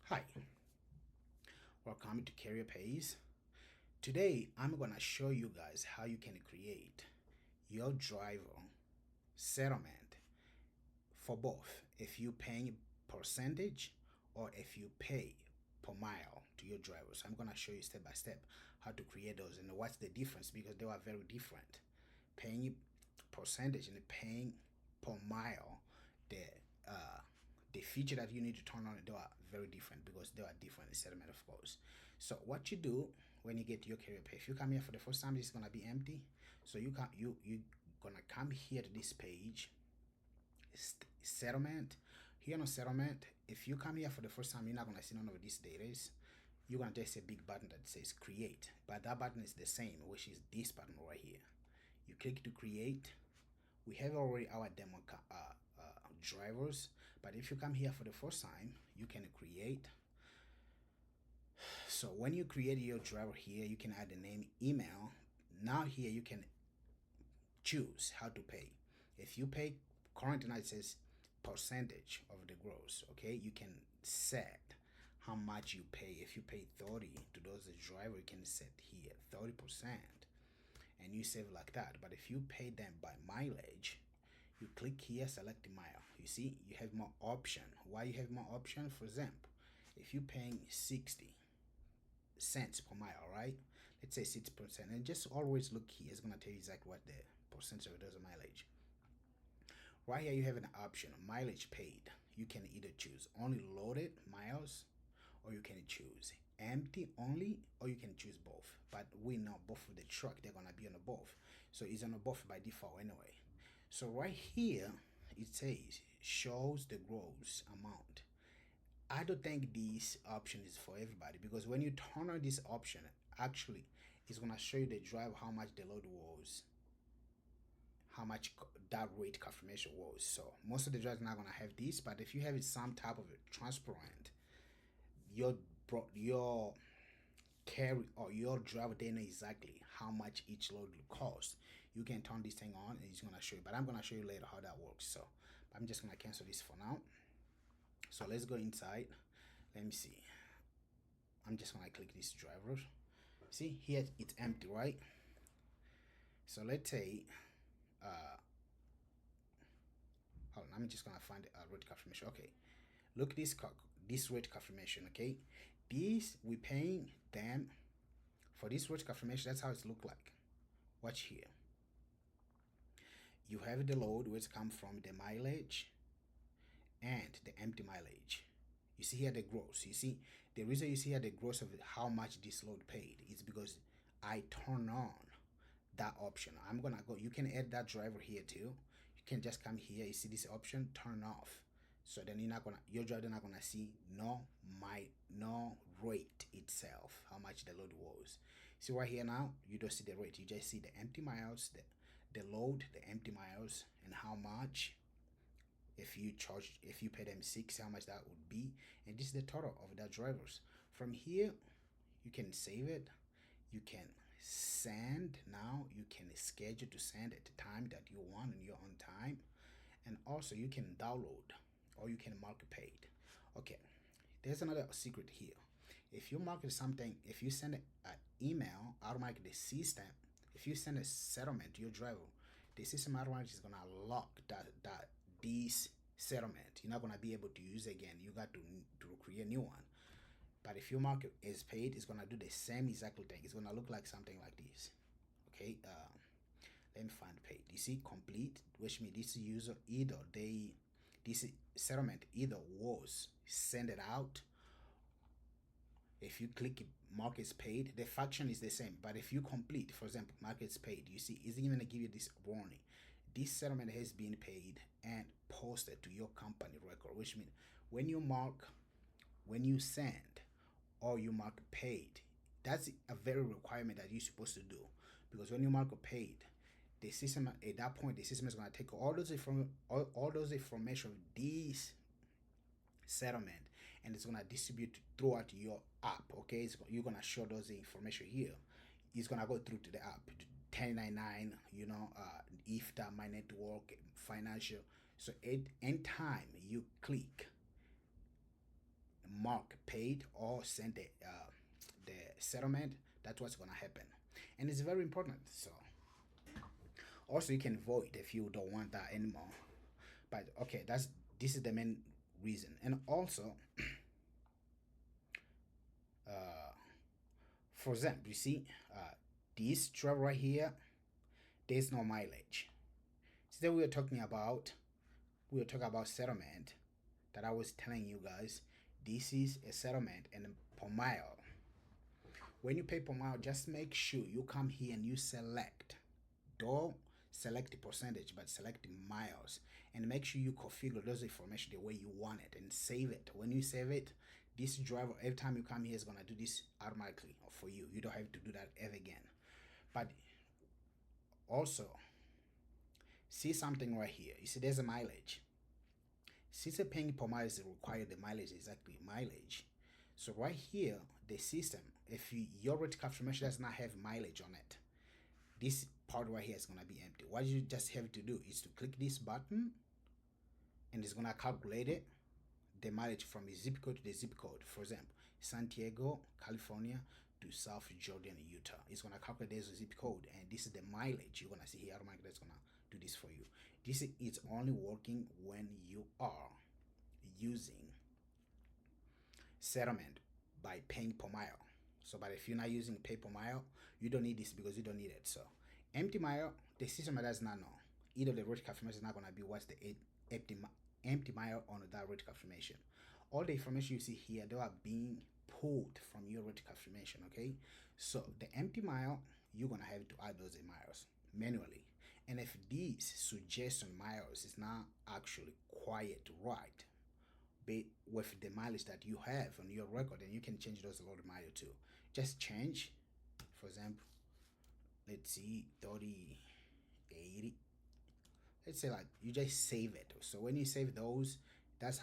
Hi, welcome to CarriersPay. Today I'm gonna show you guys how you can create your driver settlement for both if you pay percentage or if you pay per mile to your drivers. I'm gonna show you step by step how to create those and what's the difference because they are very different. Paying percentage and paying per mile, the uh, the feature that you need to turn on, they are very different because they are different in settlement, of course. So what you do when you get your carrier pay, if you come here for the first time, it's gonna be empty. So you gonna come here to this page, settlement. Here on settlement, if you come here for the first time, you're not gonna see none of these data. You're gonna just see a big button that says create, but that button is the same, which is this button right here. You click to create. We have already our demo drivers, but if you come here for the first time, you can create. So when you create your driver here, you can add the name, email. Now here you can choose how to pay. If you pay current, now it says percentage of the gross. Okay, you can set how much you pay. If you pay 30 to those driver, you can set here 30%, and you save like that. But if you pay them by mileage, you click here, select the mile. You see, you have more option. Why you have more option? For example, if you're paying 60 cents per mile, right? Let's say 6%, and just always look here. It's gonna tell you exactly what the percentage of those mileage. Right here, you have an option, mileage paid. You can either choose only loaded miles, or you can choose empty only, or you can choose both. But we know both of the truck, they're gonna be on the both. So it's on the both by default anyway. So right here, it says shows the gross amount. I don't think this option is for everybody because when you turn on this option, actually, it's gonna show you the drive how much the load was, how much that rate confirmation was. So most of the drivers are not gonna have this, but if you have some type of transparent, your carry or your driver, they know exactly how much each load will cost. You can turn this thing on and it's gonna show you, but I'm gonna show you later how that works. So I'm just gonna cancel this for now. So let's go inside. Let me see. I'm just gonna click this driver. See here it's empty, right? So let's say hold on, I'm just gonna find a rate confirmation. Okay, look this rate confirmation. Okay, this we paying them for this rate confirmation. That's how it look like. Watch here. You have the load which come from the mileage and the empty mileage. You see here the gross. You see the reason you see here the gross of how much this load paid is because I turn on that option. I'm gonna go. You can add that driver here too. You can just come here. You see this option, turn off. So then your driver not gonna see no rate itself, how much the load was. See right here now, you don't see the rate. You just see the empty miles, the load, the empty miles, and how much. If you pay them 6, how much that would be, and this is the total of that drivers. From here, you can save it. You can send. Now you can schedule to send at the time that you want in your own time, and also you can download or you can mark paid. Okay, there's another secret here. If you market something, if you send an email, automatically the system, if you send a settlement to your driver, the system automatically is gonna lock this settlement. You're not gonna be able to use it again. You got to create a new one. But if your market is paid, it's gonna do the same exact thing. It's gonna look like something like this. Okay, let me find paid. You see complete, which means this user either this settlement either was send it out. If you click markets paid, the function is the same. But if you complete, for example, markets paid, you see it's even gonna give you this warning. This settlement has been paid and posted to your company record, which means when you send or you mark paid, that's a very requirement that you're supposed to do, because when you mark paid, the system at that point, the system is going to take all those information of this settlement and it's going to distribute throughout your app. Okay, you're going to show those information here. It's going to go through to the app, 1099, if that my network financial. So anytime you click mark paid or send the settlement, that's what's gonna happen. And it's very important. So also you can void if you don't want that anymore. But okay, this is the main reason. And also for example, you see this driver right here, there's no mileage. Today we were talking about settlement that I was telling you guys. This is a settlement and per mile. When you pay per mile, just make sure you come here and you select. Don't select the percentage, but select the miles, and make sure you configure those information the way you want it and save it. When you save it, this driver, every time you come here, is gonna do this automatically for you. You don't have to do that ever again. But also, see something right here. You see there's a mileage. Since the paying per mile is required, the mileage is exactly mileage. So right here, the system, if your rate confirmation does not have mileage on it, this part right here is gonna be empty. What you just have to do is to click this button, and it's gonna calculate it, the mileage from the zip code to the zip code. For example, Santiago, California to South Jordan, Utah. It's gonna calculate this zip code, and this is the mileage you're gonna see here. Automatically, that's gonna do this for you. This is only working when you are using settlement by paying per mile. So, but if you're not using pay per mile, you don't need this because you don't need it. So, empty mile, the system does not know. Either the rate confirmation is not gonna be what's the empty mile on that rate confirmation. All the information you see here, they are being pulled from your rate confirmation. Okay, so the empty mile, you're gonna have to add those miles manually. And if these suggestion miles is not actually quite right, but with the mileage that you have on your record, then you can change those load mile too. Just change, for example, let's see, 30, 80. Let's say like you just save it. So when you save those, that's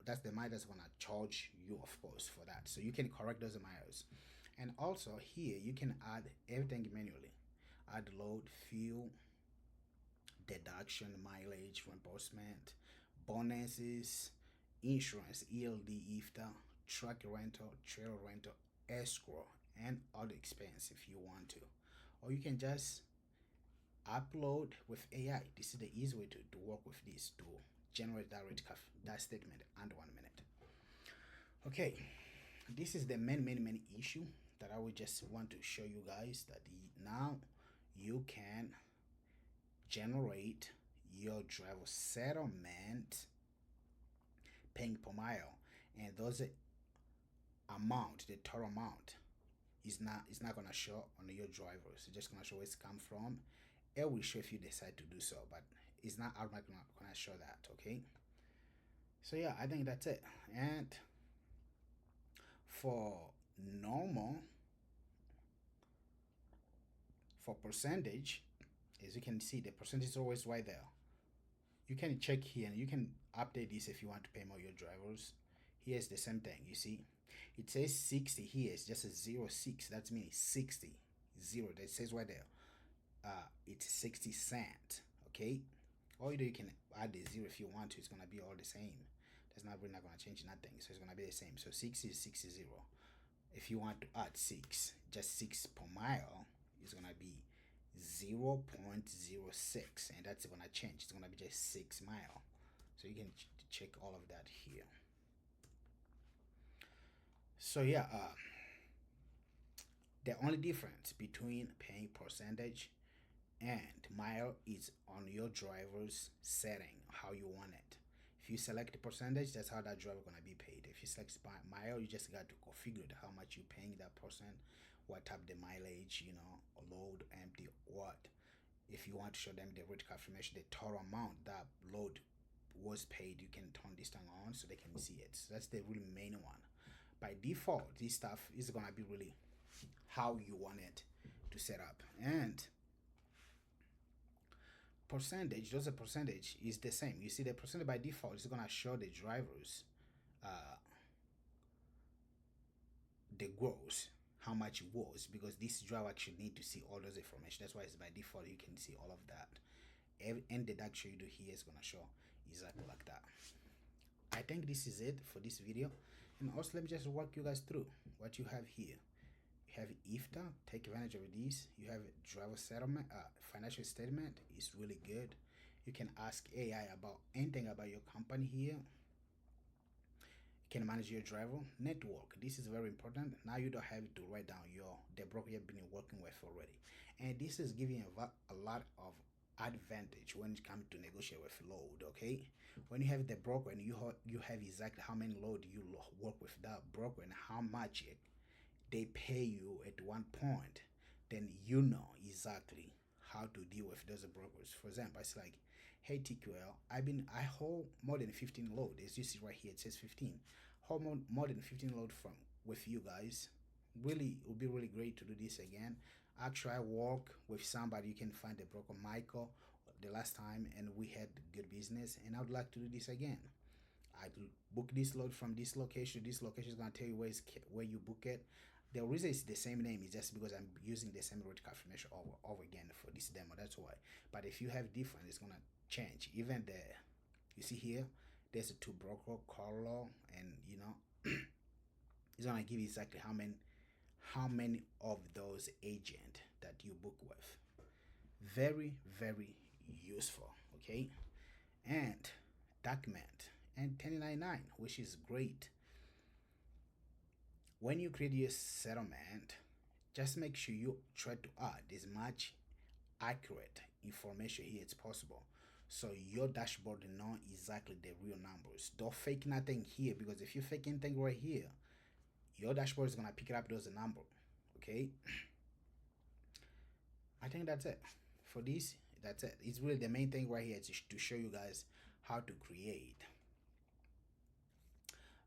that's the mile that's gonna charge you, of course, for that. So you can correct those miles. And also here you can add everything manually. Add load, fuel, deduction, mileage, reimbursement, bonuses, insurance, ELD, IFTA, truck rental, trailer rental, escrow, and other expense if you want to. Or you can just upload with AI. This is the easy way to work with this to generate that statement under 1 minute. Okay, this is the main issue that I would just want to show you guys, that now you can generate your driver settlement paying per mile, and those amount, the total amount is not gonna show on your drivers. It's just gonna show where it's come from. It will show if you decide to do so, but it's not automatically gonna show that. Okay, so yeah, I think that's it. And for normal, for percentage, as you can see, the percentage is always right there. You can check here and you can update this if you want to pay more your drivers. Here's the same thing. You see, it says 60 here. It's just a 06. That means 60 0. That says right there. It's 60 cents. Okay, or you can add the 0 if you want to. It's gonna be all the same. That's not really not gonna change nothing. So it's gonna be the same. So 60 is 60 0. If you want to add 6, just 6 per mile, it's gonna be 0.06, and that's gonna change. It's gonna be just 6 mile. So you can check all of that here. So yeah, the only difference between paying percentage and mile is on your driver's setting, how you want it. If you select the percentage, that's how that driver gonna be paid. If you select mile, you just got to configure how much you're paying that person, what type the mileage, load, empty, what. If you want to show them the rate confirmation, the total amount that load was paid, you can turn this thing on so they can see it. So that's the really main one. By default, this stuff is gonna be really how you want it to set up. And percentage, those percentage is the same. You see, the percentage by default is gonna show the drivers the gross, how much it was, because this driver actually need to see all those information. That's why it's by default. You can see all of that. Every deduction you do here is gonna show exactly like that. I think this is it for this video. And also, let me just walk you guys through what you have here. You have IFTA, take advantage of this. You have driver settlement, financial statement is really good. You can ask AI about anything about your company here. You can manage your driver network. This is very important. Now you don't have to write down the broker you've been working with already, and this is giving a lot of advantage when it comes to negotiate with load. Okay, when you have the broker and you have exactly how many load you work with that broker and how much they pay you at one point, then you know exactly how to deal with those brokers. For example, it's like, hey TQL, I hold more than 15 load. As you see right here, it says 15. Hold more than 15 load from with you guys. Really, it would be really great to do this again. Actually, I work with somebody. You can find the broker Michael the last time, and we had good business. And I would like to do this again. I book this load from this location. This location is gonna tell you where you book it. The reason it's the same name is just because I'm using the same route confirmation over again for this demo. That's why. But if you have different, it's gonna change. Even you see here, there's a two broker, Carlo, and it's gonna give you exactly how many of those agent that you book with. Very, very useful. Okay, and document and 1099, which is great. When you create your settlement, just make sure you try to add as much accurate information here as possible, so your dashboard know exactly the real numbers. Don't fake nothing here, because if you fake anything right here, your dashboard is gonna pick it up as a number. Okay, I think that's it for this. That's it. It's really the main thing right here to show you guys how to create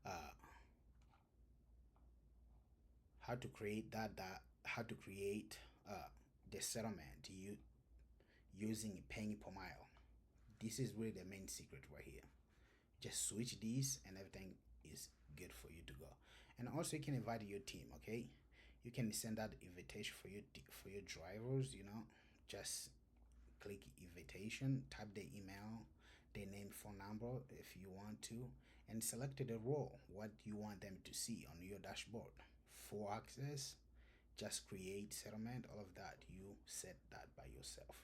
uh, how to create the settlement using paying per mile. This is really the main secret right here. Just switch these and everything is good for you to go. And also you can invite your team. Okay, you can send out invitation for your drivers. Just click invitation, type the email, their name, phone number if you want to, and select the role what you want them to see on your dashboard. For access, just create settlement, all of that you set that by yourself.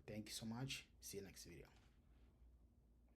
Thank you so much. See you next video.